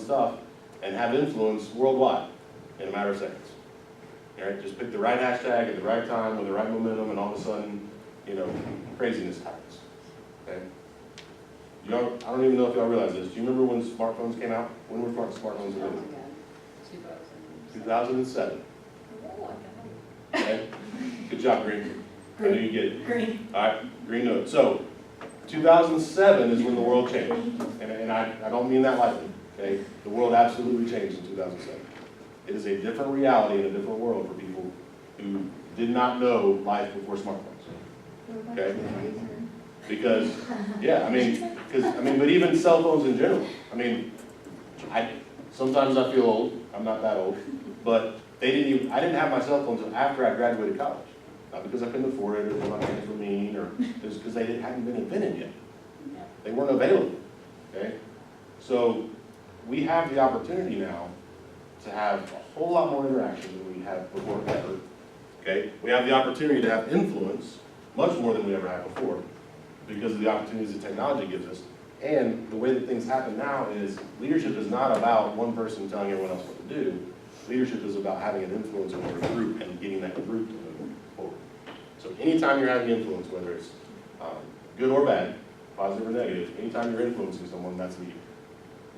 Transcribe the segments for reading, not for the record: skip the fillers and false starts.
stuff and have influence worldwide in a matter of seconds. All right, just pick the right hashtag at the right time with the right momentum, and all of a sudden, craziness happens. Okay? I don't even know if y'all realize this. Do you remember when smartphones came out? When were smartphones Oh my invented? God. 2007. Oh, Okay? Good job, Green. I knew you get it. Green. All right, green note. So, 2007 is when the world changed. And I don't mean that lightly, okay? The world absolutely changed in 2007. It is a different reality and a different world for people who did not know life before smartphones, okay? Because, but even cell phones in general. Sometimes I feel old. I'm not that old. But I didn't have my cell phone until after I graduated college. Not because I couldn't afford it or because my parents were mean or just because they hadn't been invented yet. They weren't available, okay? So we have the opportunity now to have a whole lot more interaction than we had before ever, okay? We have the opportunity to have influence much more than we ever had before because of the opportunities that technology gives us. And the way that things happen now is leadership is not about one person telling everyone else what to do. Leadership is about having an influence over a group and getting that group to move forward. So anytime you're having influence, whether it's good or bad, positive or negative, anytime you're influencing someone, that's leading.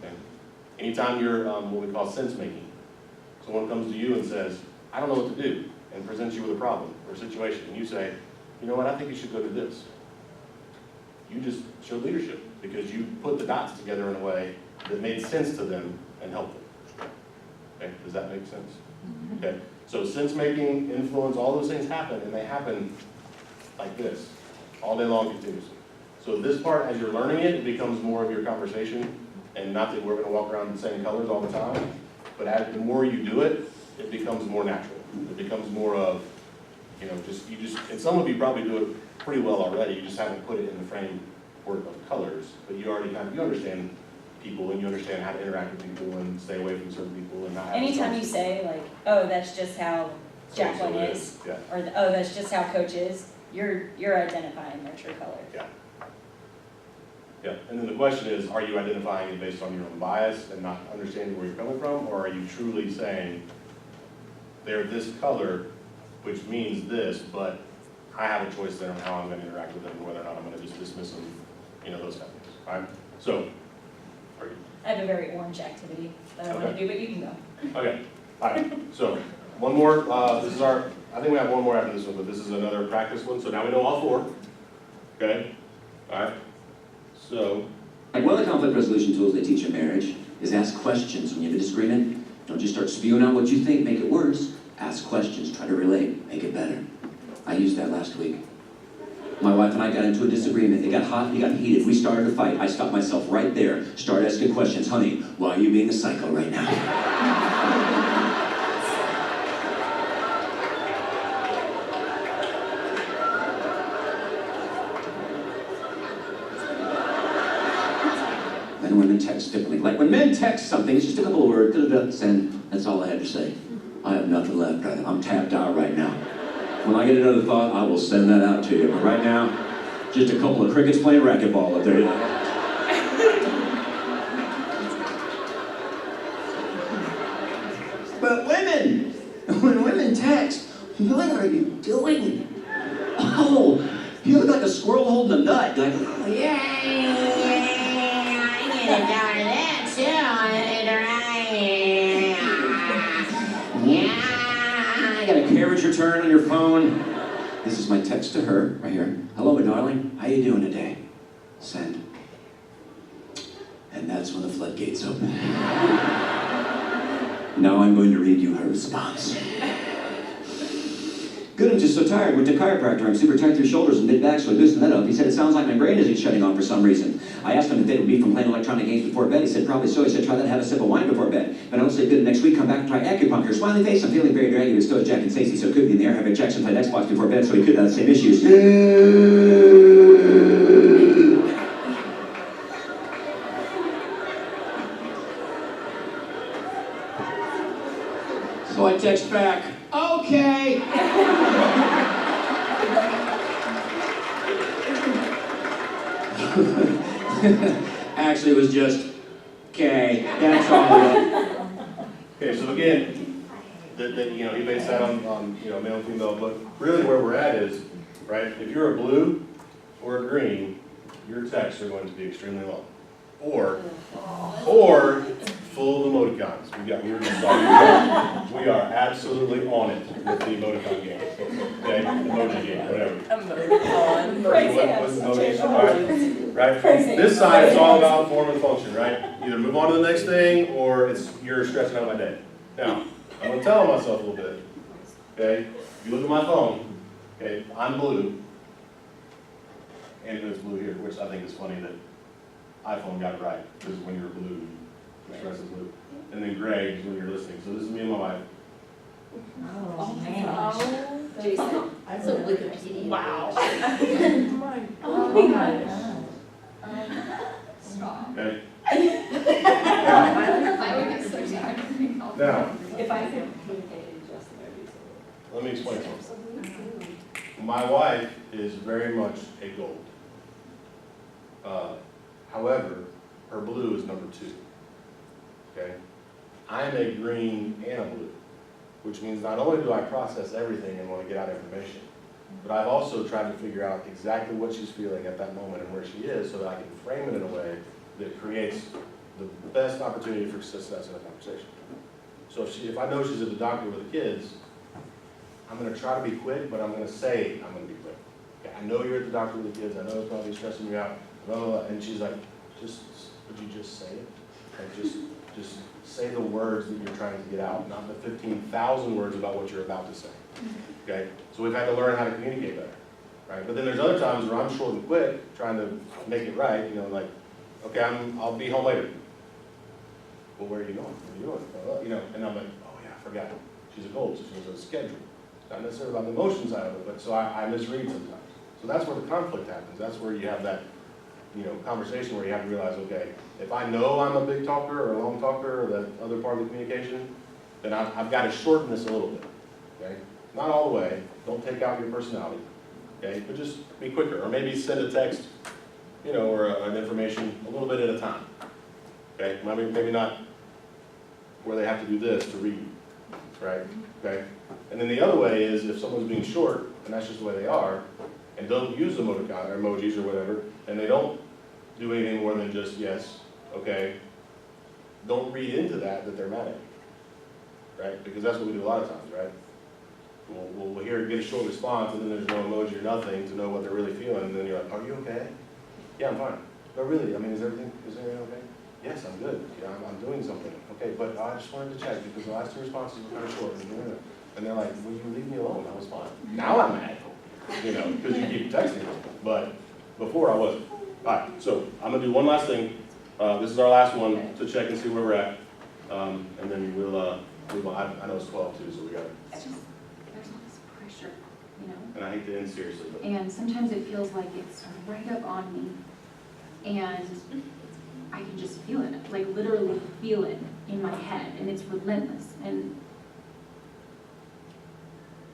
Okay? Anytime you're what we call sense making. Someone comes to you and says, I don't know what to do, and presents you with a problem or a situation, and you say, you know what, I think you should go do this. You just showed leadership because you put the dots together in a way that made sense to them and helped them. Okay, does that make sense? Okay, so sense making, influence, all those things happen, and they happen like this, all day long continuously. So this part, as you're learning it, it becomes more of your conversation, and not that we're going to walk around in the same colors all the time, but as the more you do it, it becomes more natural. It becomes more of, and some of you probably do it pretty well already, you just haven't put it in the framework of colors, but you already you understand people, and you understand how to interact with people and stay away from certain people and not have Anytime you say like, oh, that's just how Jacqueline So is, yeah. or oh, that's just how Coach is, you're identifying their true color. Yeah. Yeah, and then the question is, are you identifying it based on your own bias and not understanding where you're coming from, or are you truly saying, they're this color, which means this, but I have a choice there on how I'm going to interact with them, and whether or not I'm going to just dismiss them, those kind of things, right? So, are you? I have a very orange activity that I want to do, but you can go. Okay, all right, so one more, I think we have one more after this one, but this is another practice one, so now we know all four, okay? All right, so. One of the conflict resolution tools they teach in marriage is ask questions when you have a disagreement. Don't just start spewing out what you think, make it worse. Ask questions, try to relate, make it better. I used that last week. My wife and I got into a disagreement. It got hot, it got heated. We started a fight. I stopped myself right there, started asking questions. Honey, why are you being a psycho right now? Men and women text differently. Like when men text something, it's just a couple of words, send. That's all I had to say. I have nothing left, brother. I'm tapped out right now. When I get another thought, I will send that out to you. But right now, just a couple of crickets playing racquetball up there. But women, when women text, what are you doing? Oh, you look like a squirrel holding a nut. Like, oh, yeah, I get it down to that too. Yeah, I got a carriage return on your phone. This is my text to her, right here. Hello, my darling. How you doing today? Send. And that's when the floodgates open. Now I'm going to read you her response. Good, I'm just so tired. Went to chiropractor. I'm super tight through shoulders and mid-back, so I loosened that up. He said, it sounds like my brain isn't shutting off for some reason. I asked him if it would be from playing electronic games before bed. He said, probably so. He said, try that and have a sip of wine before bed. If I don't sleep good next week, come back and try acupuncture. Smiley face, I'm feeling very draggy, but still as Jack and Stacey, so it could be in the air. Having Jackson played Xbox before bed, so he could have the same issues. So I text back, okay. Actually, it was just, okay, that's all it So again, you know, he based that on, you know, male and female, but really where we're at is, right, if you're a blue or a green, your texts are going to be extremely long. Or full of emoticons. We are absolutely on it with the emoticon game. Okay, emoji game, whatever. What's emoji, right? This side is all about form and function, right? Either move on to the next thing, or you're stressing out my day. Now, I'm gonna tell myself a little bit, okay? If you look at my phone, okay, I'm blue, and it's blue here, which I think is funny that iPhone got it right, because when you're blue, the stress is blue. And then gray is when you're listening. So this is me and my wife. Oh, man. Jason, I'm so Wikipedia. Wow. Oh Oh, my God. Stop. Okay? I would get so tired. Now, If I could communicate in just let me explain something. My wife is very much a gold. However, her blue is number 2. Okay? I am a green and a blue, which means not only do I process everything and want to get out information, but I've also tried to figure out exactly what she's feeling at that moment and where she is so that I can frame it in a way that creates the best opportunity for success in a conversation. So if I know she's at the doctor with the kids, I'm going to try to be quick, but I'm going to say I'm going to be quick. Okay, I know you're at the doctor with the kids. I know it's probably stressing you out. Blah, blah, blah. And she's like, would you just say it? Like, just say the words that you're trying to get out, not the 15,000 words about what you're about to say. Okay? So we've had to learn how to communicate better, right? But then there's other times where I'm short and quick, trying to make it right. You know, like, okay, I'll be home later. Well, where are you going? What are you doing? You know, and I'm like, oh yeah, I forgot. She's a gold, so she knows a schedule. Not necessarily about the emotion side of it, but so I misread sometimes. So that's where the conflict happens. That's where you have that, you know, conversation where you have to realize, okay, if I know I'm a big talker or a long talker or that other part of the communication, then I've got to shorten this a little bit, okay? Not all the way. Don't take out your personality, okay? But just be quicker, or maybe send a text, you know, or an information a little bit at a time, okay? Maybe not where they have to do this to read, right? Okay? And then the other way is if someone's being short, and that's just the way they are, and don't use emoticon or emojis or whatever, and they don't do anything more than just yes, okay, don't read into that they're mad at you, right? Because that's what we do a lot of times, right? We'll hear get a short response, and then there's no emoji or nothing to know what they're really feeling, and then you're like, are you okay? Yeah, I'm fine. But really, I mean, is everything okay? Yes, I'm good. Yeah, I'm doing something. Okay, but I just wanted to check because the last 2 responses were kind of short. And they're like, will you leave me alone? I was fine. Now I'm mad, you know, because you keep texting me. But before I wasn't. All right, so I'm going to do one last thing. This is our last one to check and see where we're at. And then we'll move on. I know it's 12 too, so we got it. It's just, there's all this pressure, you know? And I hate to end seriously, but And sometimes it feels like it's right up on me, and I can just feel it, like literally feel it in my head, and it's relentless, and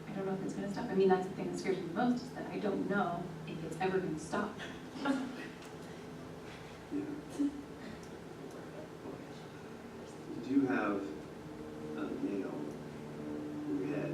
I don't know if it's gonna stop. I mean, that's the thing that scares me the most, is that I don't know if it's ever gonna stop. Did you have a nail in your head?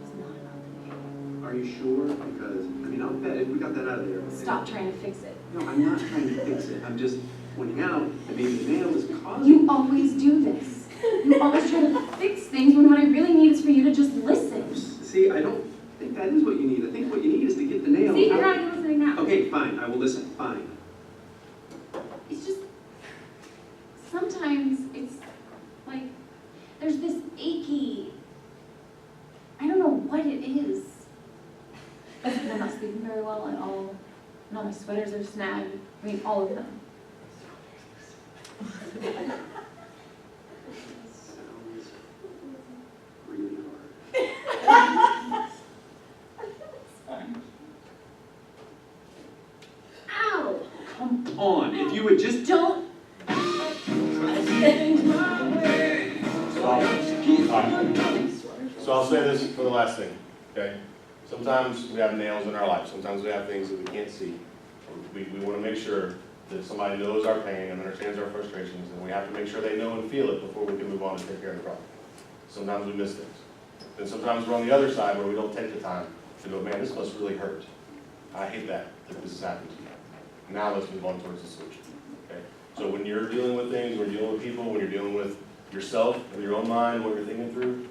It's not about the nail. Are you sure? Because, I mean, I'll bet if we got that out of there. okay? Stop trying to fix it. No, I'm not trying to fix it. I'm just pointing out that maybe the nail is causing. You always do this. You always try to fix things when what I really need is for you to just listen. See, I don't think that is what you need. I think what you need is to get the nail See, out. you're not even listening now. Okay, fine. I will listen. Fine. It's just, sometimes it's like, there's this achy, I don't know what it is. And I'm not sleeping very well at all, and all my sweaters are snagged, I mean, all of them. Sounds really hard. Ow! Come on. If you would just. Don't, so I'll say this for the last thing, okay? Sometimes we have nails in our life. Sometimes we have things that we can't see. We want to make sure that somebody knows our pain and understands our frustrations, and we have to make sure they know and feel it before we can move on and take care of the problem. Sometimes we miss things. Then sometimes we're on the other side where we don't take the time to go, man, this must really hurt. I hate that this has happened to you. Now let's move on towards the solution, okay? So when you're dealing with things, when you're dealing with people, when you're dealing with yourself, with your own mind, what you're thinking through,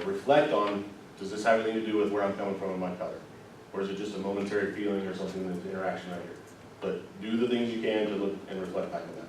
reflect on, does this have anything to do with where I'm coming from in my color? Or is it just a momentary feeling or something that's interaction right here? But do the things you can to look and reflect back on that.